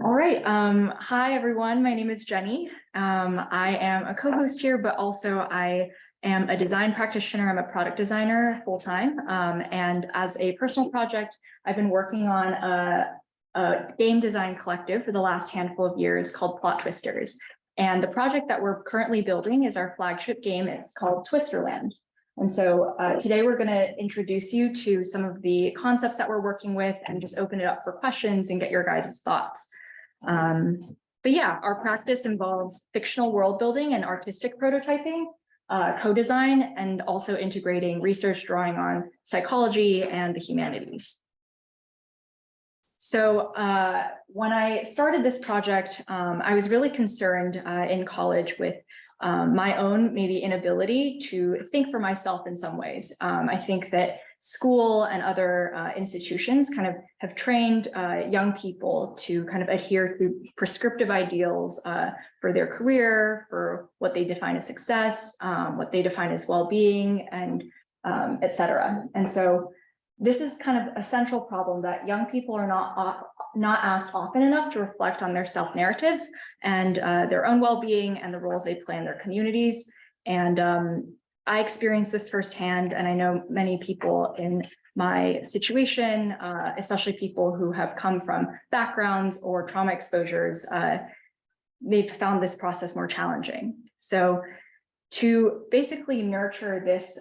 All right. Hi, everyone. My name is Jenny. I am a co-host here, but also I am a design practitioner. I'm a product designer full-time. And as a personal project, I've been working on a game design collective for the last handful of years called Plot Twisters. And the project that we're currently building is our flagship game. It's called Twisterland. And so today we're going to introduce you to some of the concepts that we're working with and just open it up for questions and get your guys' thoughts. But yeah, our practice involves fictional world building and artistic prototyping, co-design, and also integrating research drawing on psychology and the humanities. So when I started this project, I was really concerned in college with my own maybe inability to think for myself in some ways. I think that school and other institutions kind of have trained young people to kind of adhere to prescriptive ideals for their career, for what they define as success, what they define as well-being, and et cetera. And so this is kind of a central problem that young people are not asked often enough to reflect on their self-narratives and their own well-being and the roles they play in their communities. And I experienced this firsthand, and I know many people in my situation, especially people who have come from backgrounds or trauma exposures, they've found this process more challenging. So to basically nurture this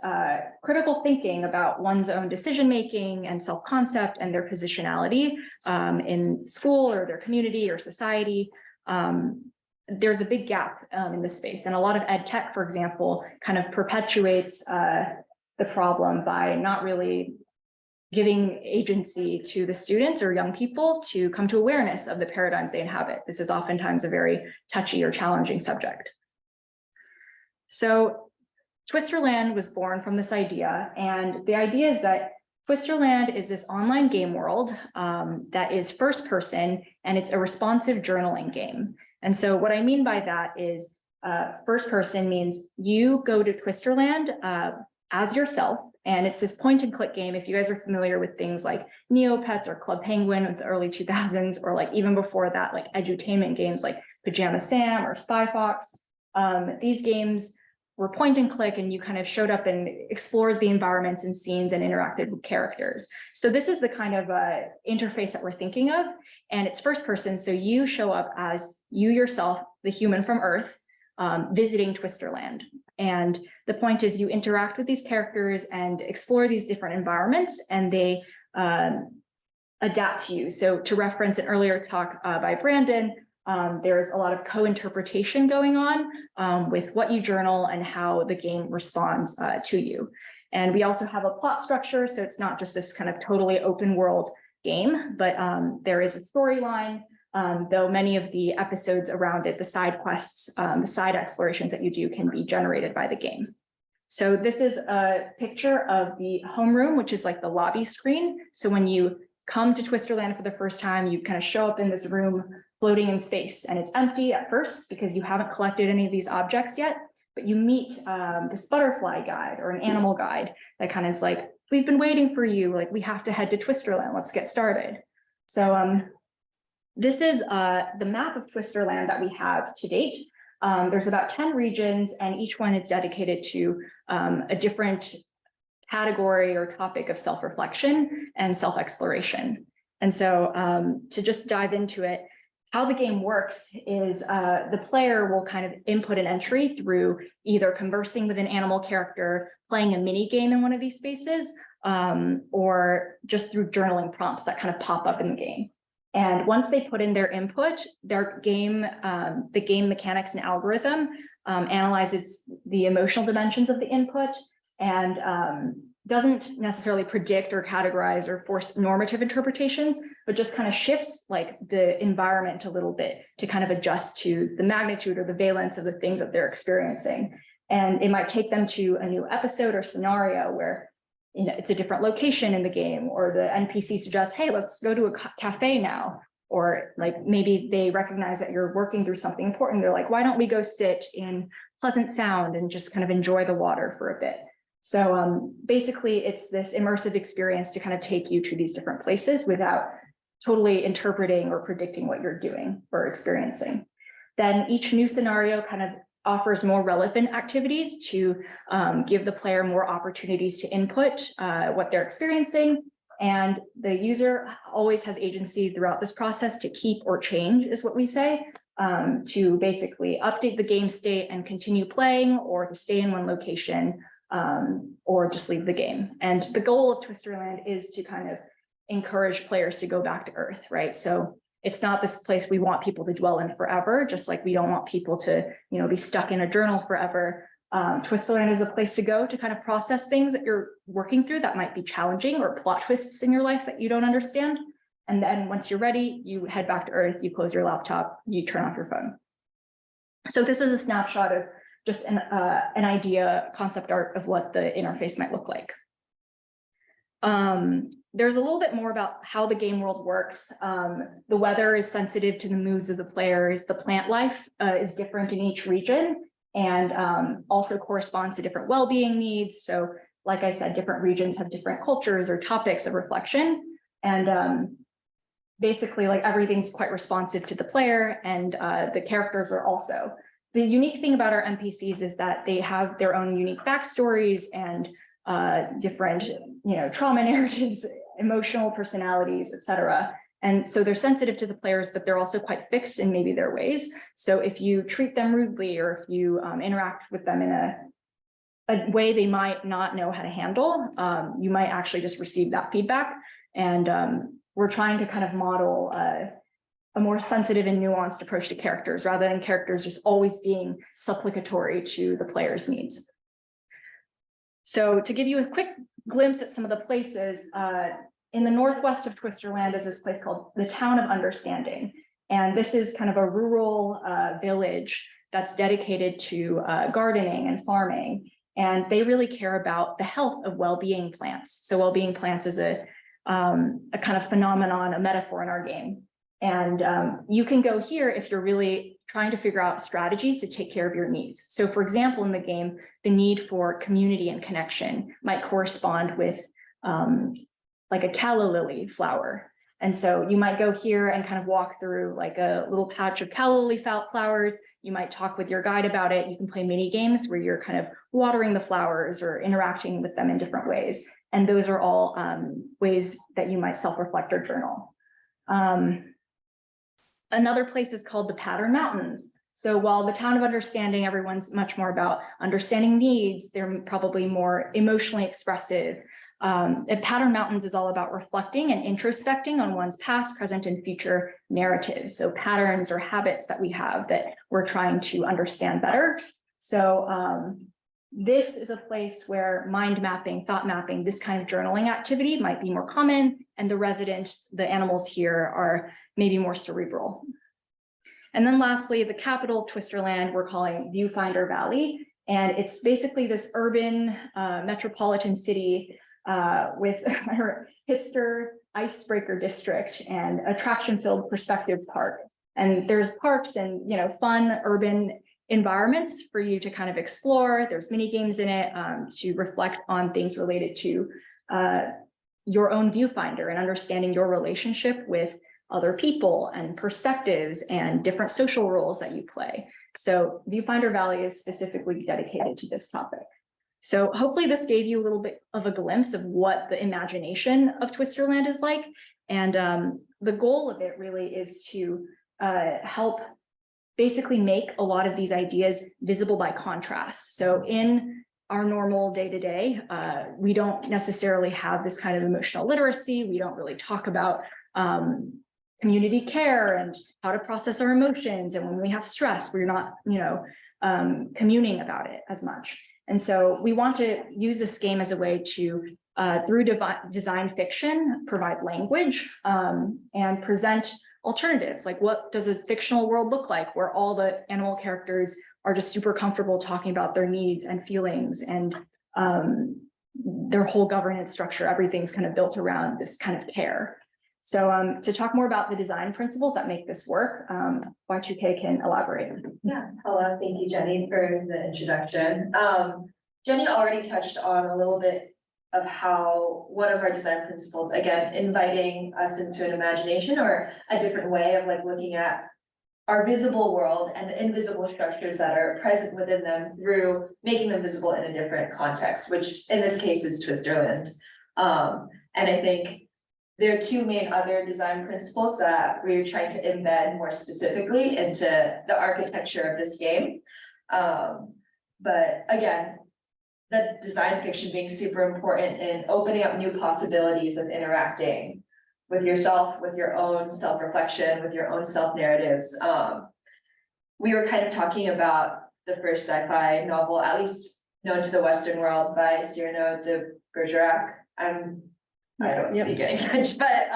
critical thinking about one's own decision-making and self-concept and their positionality in school or their community or society, there's a big gap in this space. And a lot of ed tech, for example, kind of perpetuates the problem by not really giving agency to the students or young people to come to awareness of the paradigms they inhabit. This is oftentimes a very touchy or challenging subject. So Twisterland was born from this idea, and the idea is that Twisterland is this online game world that is first person, and it's a responsive journaling game. And so what I mean by that is first person means you go to Twisterland as yourself, and it's this point and click game. If you guys are familiar with things like Neopets or Club Penguin with the early 2000s, or like even before that, like edutainment games like Pajama Sam or Spy Fox, these games were point and click, and you kind of showed up and explored the environments and scenes and interacted with characters. So this is the kind of interface that we're thinking of, and it's first person. So you show up as you yourself, the human from Earth, visiting Twisterland. And the point is you interact with these characters and explore these different environments, and they adapt to you. So to reference an earlier talk by Brandon, there's a lot of co-interpretation going on with what you journal and how the game responds to you. And we also have a plot structure, so it's not just this kind of totally open world game, but there is a storyline, though many of the episodes around it, the side quests, the side explorations that you do can be generated by the game. So this is a picture of the homeroom, which is like the lobby screen. So when you come to Twisterland for the first time, you kind of show up in this room floating in space, and it's empty at first because you haven't collected any of these objects yet, but you meet this butterfly guide or an animal guide that kind of is like, we've been waiting for you, like we have to head to Twisterland, let's get started. So this is the map of Twisterland that we have to date. There's about 10 regions, and each one is dedicated to a different category or topic of self-reflection and self-exploration. And so to just dive into it, how the game works is the player will kind of input an entry through either conversing with an animal character, playing a mini game in one of these spaces, or just through journaling prompts that kind of pop up in the game. And once they put in their input, their game, the game mechanics and algorithm analyzes the emotional dimensions of the input and doesn't necessarily predict or categorize or force normative interpretations, but just kind of shifts like the environment a little bit to kind of adjust to the magnitude or the valence of the things that they're experiencing. And it might take them to a new episode or scenario where it's a different location in the game, or the NPC suggests, hey, let's go to a cafe now. Or like maybe they recognize that you're working through something important. They're like, why don't we go sit in Pleasant Sound and just kind of enjoy the water for a bit? So basically, it's this immersive experience to kind of take you to these different places without totally interpreting or predicting what you're doing or experiencing. Then each new scenario kind of offers more relevant activities to give the player more opportunities to input what they're experiencing. And the user always has agency throughout this process to keep or change, is what we say, to basically update the game state and continue playing, or to stay in one location, or just leave the game. And the goal of Twisterland is to kind of encourage players to go back to Earth, right? So it's not this place we want people to dwell in forever, just like we don't want people to, be stuck in a journal forever. Twisterland is a place to go to kind of process things that you're working through that might be challenging, or plot twists in your life that you don't understand. And then once you're ready, you head back to Earth, you close your laptop, you turn off your phone. So this is a snapshot of just an idea, concept art of what the interface might look like. There's a little bit more about how the game world works. The weather is sensitive to the moods of the players. The plant life is different in each region, and also corresponds to different well-being needs. So like I said, different regions have different cultures or topics of reflection. And basically, like, everything's quite responsive to the player, and the characters are also. The unique thing about our NPCs is that they have their own unique backstories and different, trauma narratives, emotional personalities, etc. And so they're sensitive to the players, but they're also quite fixed in maybe their ways. So if you treat them rudely, or if you interact with them in a way they might not know how to handle, you might actually just receive that feedback. And we're trying to kind of model a more sensitive and nuanced approach to characters, rather than characters just always being supplicatory to the player's needs. So to give you a quick glimpse at some of the places, in the northwest of Twisterland is this place called the Town of Understanding. And this is kind of a rural village that's dedicated to gardening and farming. And they really care about the health of well-being plants. So well-being plants is a kind of phenomenon, a metaphor in our game. And you can go here if you're really trying to figure out strategies to take care of your needs. So for example, in the game, the need for community and connection might correspond with like a calla lily flower. And so you might go here and kind of walk through like a little patch of calla lily flowers. You might talk with your guide about it. You can play mini games where you're kind of watering the flowers or interacting with them in different ways. And those are all ways that you might self-reflect or journal. Another place is called the Pattern Mountains. So while the Town of Understanding, everyone's much more about understanding needs, they're probably more emotionally expressive. Pattern Mountains is all about reflecting and introspecting on one's past, present, and future narratives. So patterns or habits that we have that we're trying to understand better. So this is a place where mind mapping, thought mapping, this kind of journaling activity might be more common, and the residents, the animals here, are maybe more cerebral. And then lastly, the capital of Twisterland, we're calling Viewfinder Valley. And it's basically this urban metropolitan city with a hipster icebreaker district and attraction-filled perspective park. And there's parks and fun urban environments for you to kind of explore. There's mini games in it to reflect on things related to your own viewfinder and understanding your relationship with other people and perspectives and different social roles that you play. So Viewfinder Valley is specifically dedicated to this topic. So hopefully this gave you a little bit of a glimpse of what the imagination of Twisterland is like. And the goal of it really is to help basically make a lot of these ideas visible by contrast. So in our normal day-to-day, we don't necessarily have this kind of emotional literacy. We don't really talk about community care and how to process our emotions. And when we have stress, we're not, communing about it as much. And so we want to use this game as a way to, through design fiction, provide language and present alternatives. Like, what does a fictional world look like where all the animal characters are just super comfortable talking about their needs and feelings, and their whole governance structure, everything's kind of built around this kind of care. So to talk more about the design principles that make this work, Y2K can elaborate. Yeah, hello, thank you, Jenny, for the introduction. Jenny already touched on a little bit of how one of our design principles, again, inviting us into an imagination or a different way of like looking at our visible world and the invisible structures that are present within them through making them visible in a different context, which in this case is Twisterland. And I think there are two main other design principles that we're trying to embed more specifically into the architecture of this game. But again, the design fiction being super important in opening up new possibilities of interacting with yourself, with your own self-reflection, with your own self-narratives. We were kind of talking about the first sci-fi novel, at least known to the Western world, by Cyrano de Bergerac. I don't speak any French, but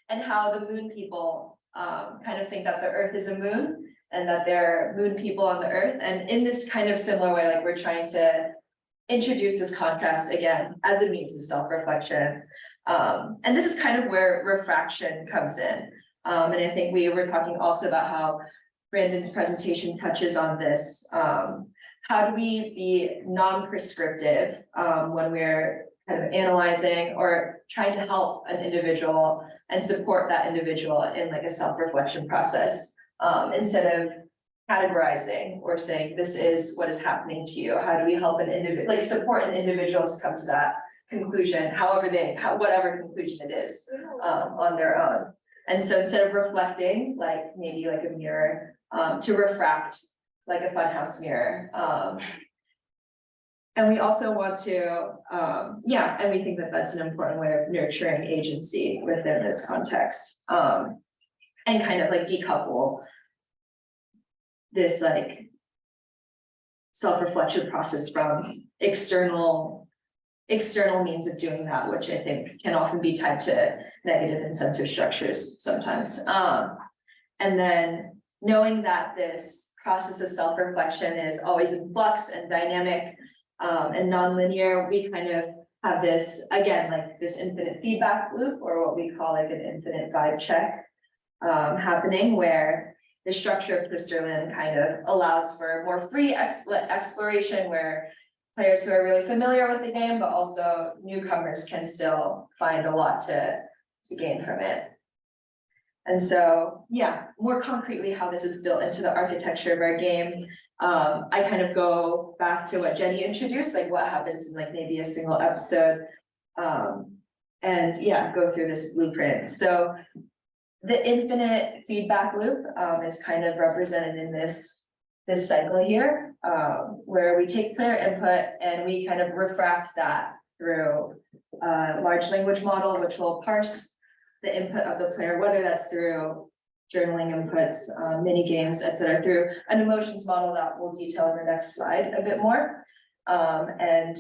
and how the moon people kind of think that the Earth is a moon and that they're moon people on the Earth. And in this kind of similar way, like we're trying to introduce this contrast again as a means of self-reflection. And this is kind of where refraction comes in. And I think we were talking also about how Brandon's presentation touches on this. How do we be non-prescriptive when we're kind of analyzing or trying to help an individual and support that individual in like a self-reflection process, instead of categorizing or saying, this is what is happening to you. How do we help an individual, like support an individual to come to that conclusion, whatever conclusion it is, on their own. And so instead of reflecting, like maybe like a mirror, to refract like a funhouse mirror. And we also want to, and we think that that's an important way of nurturing agency within this context. And kind of like decouple this like self-reflection process from external means of doing that, which I think can often be tied to negative incentive structures sometimes. And then knowing that this process of self-reflection is always in flux and dynamic and nonlinear, we kind of have this, again, like this infinite feedback loop, or what we call like an infinite vibe check happening, where the structure of Twisterland kind of allows for more free exploration, where players who are really familiar with the game, but also newcomers can still find a lot to gain from it. And so, yeah, more concretely how this is built into the architecture of our game. I kind of go back to what Jenny introduced, like what happens in like maybe a single episode, and yeah, go through this blueprint. So the infinite feedback loop is kind of represented in this cycle here, where we take player input and we kind of refract that through a large language model, which will parse the input of the player, whether that's through journaling inputs, mini games, etc., through an emotions model that we'll detail in the next slide a bit more. And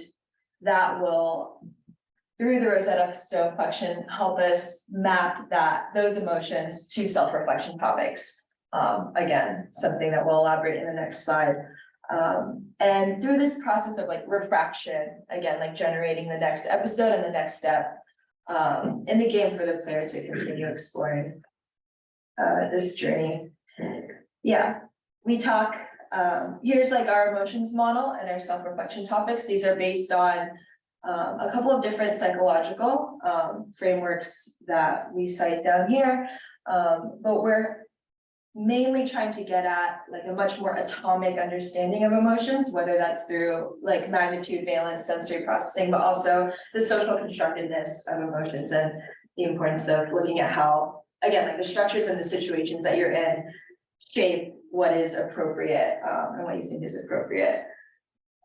that will, through the Rosetta Stone collection, help us map those emotions to self-reflection topics. Again, something that we'll elaborate in the next slide. And through this process of like refraction, again, like generating the next episode and the next step in the game for the player to continue exploring this journey. Yeah, we talk, here's like our emotions model and our self-reflection topics. These are based on a couple of different psychological frameworks that we cite down here, but we're mainly trying to get at like a much more atomic understanding of emotions, whether that's through like magnitude, valence, sensory processing, but also the social constructedness of emotions and the importance of looking at how, again, like the structures and the situations that you're in shape what is appropriate and what you think is appropriate.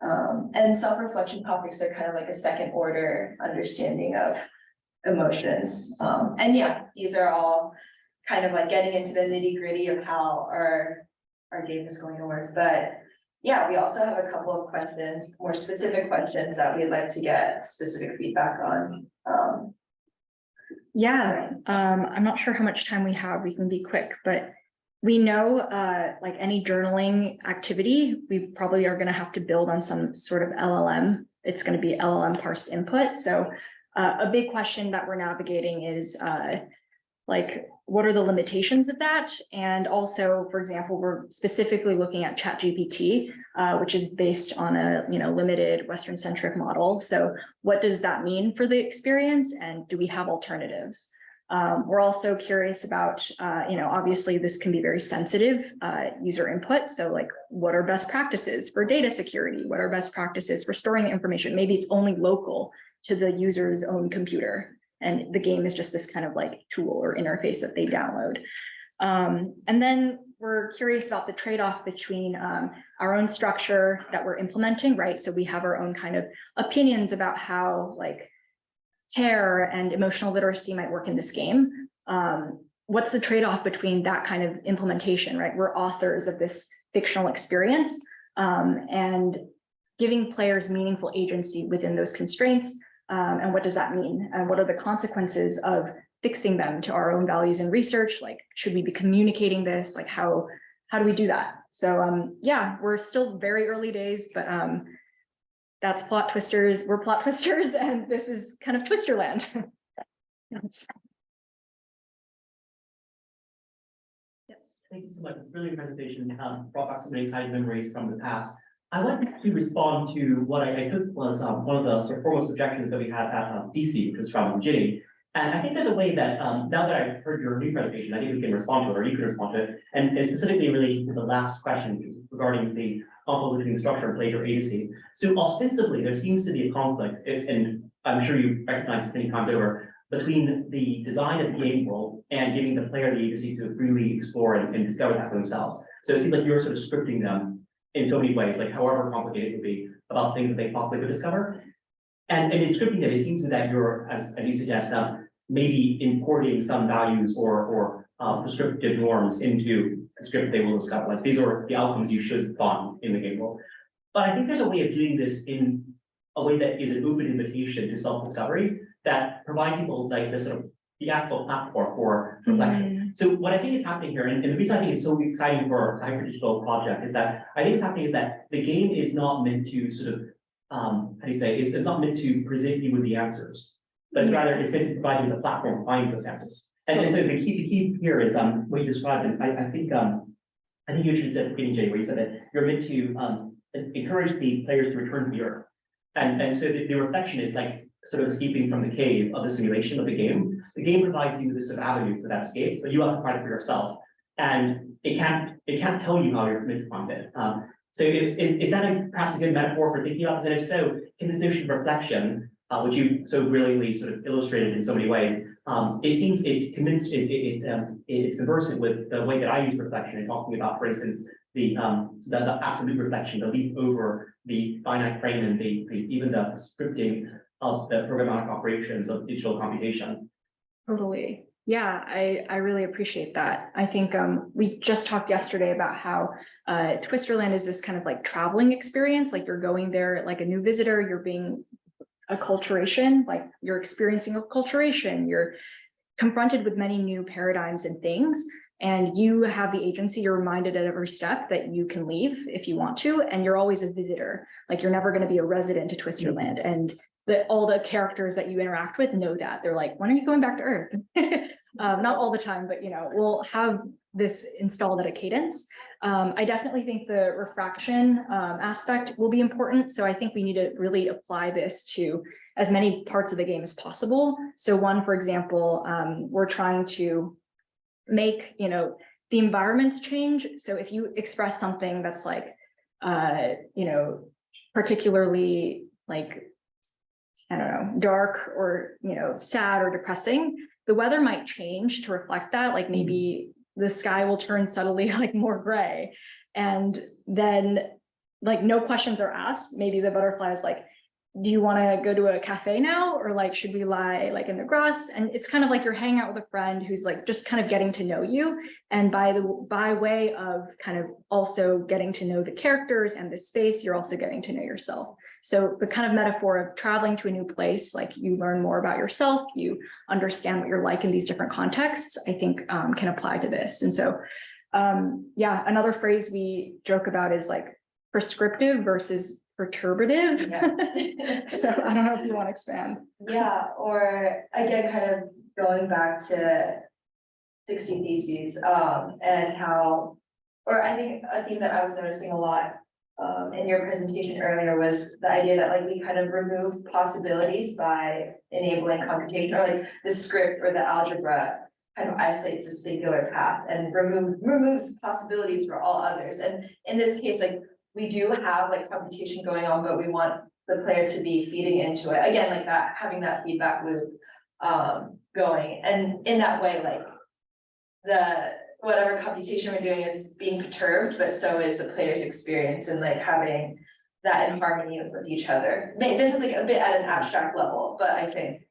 And self-reflection topics are kind of like a second order understanding of emotions. And yeah, these are all kind of like getting into the nitty-gritty of how our game is going to work. But yeah, we also have a couple of questions, more specific questions that we'd like to get specific feedback on. I'm not sure how much time we have. We can be quick, but we know like any journaling activity, we probably are going to have to build on some sort of LLM. It's going to be LLM parsed input. So a big question that we're navigating is like, what are the limitations of that? And also, for example, we're specifically looking at ChatGPT, which is based on a limited Western-centric model. So what does that mean for the experience? And do we have alternatives? We're also curious about, obviously this can be very sensitive user input. So like, what are best practices for data security? What are best practices for storing information? Maybe it's only local to the user's own computer, and the game is just this kind of like tool or interface that they download. And then we're curious about the trade-off between our own structure that we're implementing, right? So we have our own kind of opinions about how like care and emotional literacy might work in this game. What's the trade-off between that kind of implementation, right? We're authors of this fictional experience, and giving players meaningful agency within those constraints. And what does that mean? And what are the consequences of fixing them to our own values and research? Like, should we be communicating this? Like, how do we do that? So yeah, we're still very early days, but that's Plot Twisters. We're Plot Twisters, and this is kind of Twisterland. Yes. Thank you so much. Brilliant presentation. Brought back so many exciting memories from the past. I wanted to respond to what I took was one of the sort of foremost objections that we had at DC, which was from Ginny. And I think there's a way that now that I've heard your new presentation, I think we can respond to it, or you can respond to it. And specifically in relation to the last question regarding the conflict between structure and player agency. So ostensibly, there seems to be a conflict, and I'm sure you recognize this many times over, between the design of the game world and giving the player the agency to freely explore and discover that for themselves. So it seems like you're sort of scripting them in so many ways, like however complicated it would be, about things that they possibly could discover. And in scripting that, it seems that you're, as you suggest, maybe importing some values or prescriptive norms into the script they will discover. Like, these are the outcomes you should find in the game world. But I think there's a way of doing this in a way that is an open invitation to self-discovery that provides people like this sort of the actual platform for reflection. So what I think is happening here, and the reason I think it's so exciting for a Hypderigital project is that I think what's happening is that the game is not meant to sort of, how do you say, it's not meant to present you with the answers, but it's rather it's meant to provide you with a platform to find those answers. And so the key here is what you described, and I think you actually said at the beginning, Jay, where you said that you're meant to encourage the players to return to the earth. And so the reflection is like sort of escaping from the cave of the simulation of the game. The game provides you with this sort of avenue for that escape, but you have to find it for yourself. And it can't tell you how you're meant to find it. So is that perhaps a good metaphor for thinking about this? And if so, can this notion of reflection, which you so brilliantly sort of illustrated in so many ways, it seems it's conversant with the way that I use reflection in talking about, for instance, the absolute reflection, the leap over the finite frame and even the scripting of the programmatic operations of digital computation. Totally. Yeah, I really appreciate that. I think we just talked yesterday about how Twisterland is this kind of like traveling experience, like you're going there like a new visitor, you're being acculturation, like you're experiencing acculturation, you're confronted with many new paradigms and things, and you have the agency. You're reminded at every step that you can leave if you want to, and you're always a visitor. Like, you're never going to be a resident to Twisterland. And all the characters that you interact with know that. They're like, when are you going back to Earth? Not all the time, but we'll have this installed at a cadence. I definitely think the refraction aspect will be important. So I think we need to really apply this to as many parts of the game as possible. So one, for example, we're trying to make the environments change. So if you express something that's like particularly like, I don't know, dark or sad or depressing, the weather might change to reflect that. Like, maybe the sky will turn subtly like more gray, and then like no questions are asked. Maybe the butterfly is like, do you want to go to a cafe now, or like should we lie like in the grass? And it's kind of like you're hanging out with a friend who's like just kind of getting to know you, and by way of kind of also getting to know the characters and the space, you're also getting to know yourself. So the kind of metaphor of traveling to a new place, like you learn more about yourself, you understand what you're like in these different contexts, I think can apply to this. And so yeah, another phrase we joke about is like prescriptive versus perturbative. Yeah. So I don't know if you want to expand. Yeah, or again, kind of going back to 60 theses, and how, or I think a theme that I was noticing a lot in your presentation earlier was the idea that like we kind of remove possibilities by enabling computation, or like the script or the algebra kind of isolates a singular path and removes possibilities for all others. And in this case, like we do have like computation going on, but we want the player to be feeding into it. Again, like that, having that feedback loop going. And in that way, like whatever computation we're doing is being perturbed, but so is the player's experience and like having that in harmony with each other. This is like a bit at an abstract level, but I think,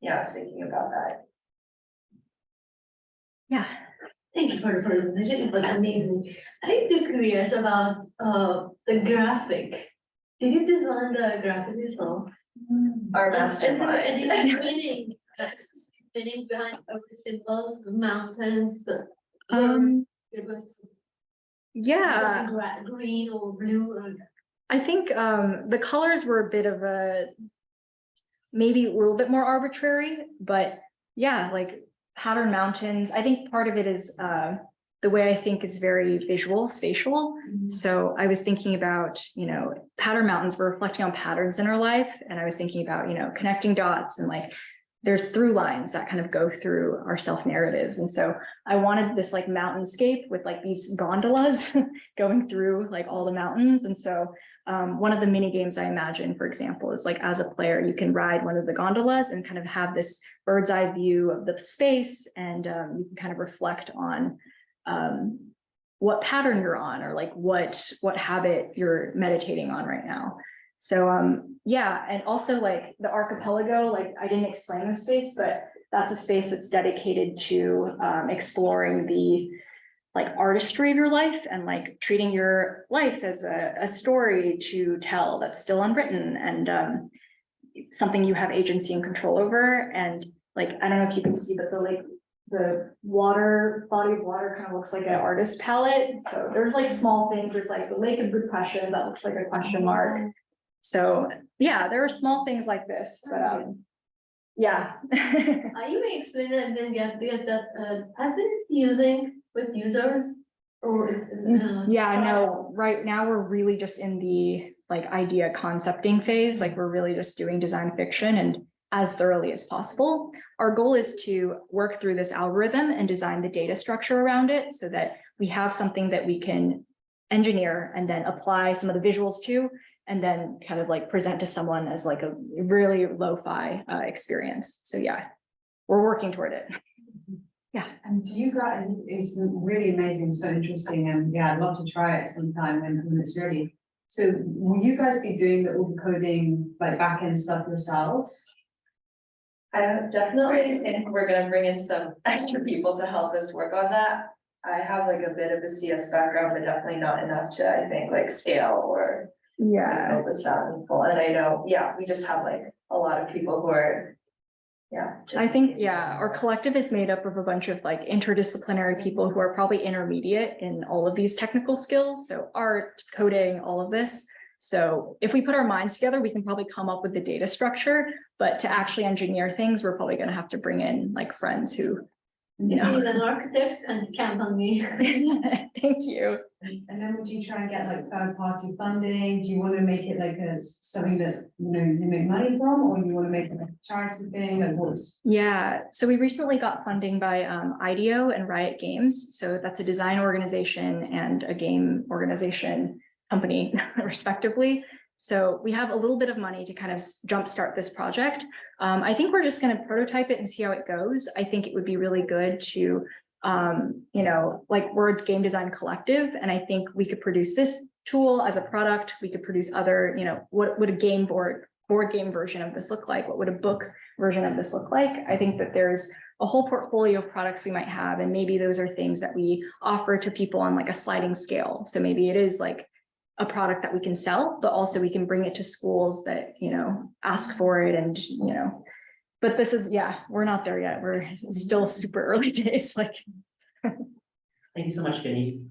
yeah, I was thinking about that. Yeah. Thank you for the presentation, it was amazing. I'm still curious about the graphic. Did you design the graphic yourself? Our Is there mastermind. any meaning behind every symbol, the mountains, the you're going to Yeah, green or blue or I think the colors were a bit of a, maybe a little bit more arbitrary, but yeah, like pattern mountains. I think part of it is the way I think is very visual, spatial. So I was thinking about, pattern mountains, we're reflecting on patterns in our life. And I was thinking about, connecting dots and like, there's through lines that kind of go through our self narratives. And so I wanted this like mountainscape with like these gondolas going through like all the mountains. And so one of the mini games I imagine, for example, is like as a player, you can ride one of the gondolas and kind of have this bird's eye view of the space. And you can kind of reflect on what pattern you're on, or like what habit you're meditating on right now. So yeah, and also like the archipelago, like I didn't explain the space, but that's a space that's dedicated to exploring the like artistry of your life and like treating your life as a story to tell that's still unwritten and something you have agency and control over. And like, I don't know if you can see, but the body of water kind of looks like an artist palette. So there's like small things. There's like the lake of good questions that looks like a question mark. So yeah, there are small things like this, but yeah. you may explain that and then get that has been using with users or Yeah, no, right now we're really just in the like idea concepting phase. Like we're really just doing design fiction and as thoroughly as possible. Our goal is to work through this algorithm and design the data structure around it so that we have something that we can engineer and then apply some of the visuals to, and then kind of like present to someone as like a really lo-fi experience. So yeah, we're working toward it. Yeah. And do you guys, it's really amazing, so interesting, and yeah, I'd love to try it sometime when it's ready. So will you guys be doing all the coding, like back-end stuff yourselves? I definitely think we're gonna bring in some extra people to help us work on that. I have like a bit of a CS background, but definitely not enough to, I think, like scale or build this out in full. And I know, yeah, we just have like a lot of people who are, yeah. I think, yeah, our collective is made up of a bunch of like interdisciplinary people who are probably intermediate in all of these technical skills. So art, coding, all of this. So if we put our minds together, we can probably come up with the data structure, but to actually engineer things, we're probably going to have to bring in like friends who, He's an architect and count on me. Thank you. And then would you try and get like third-party funding? Do you want to make it like something that, you make money from, or you want to make it like a charity thing? Like what's... Yeah, so we recently got funding by IDEO and Riot Games. So that's a design organization and a game organization company, respectively. So we have a little bit of money to kind of jumpstart this project. I think we're just going to prototype it and see how it goes. I think it would be really good to, like we're a game design collective, and I think we could produce this tool as a product. We could produce other, what would a game board game version of this look like? What would a book version of this look like? I think that there's a whole portfolio of products we might have, and maybe those are things that we offer to people on like a sliding scale. So maybe it is like a product that we can sell, but also we can bring it to schools that, ask for it. And, but this is, yeah, we're not there yet. We're still super early days. Like, Thank you so much, Jenny.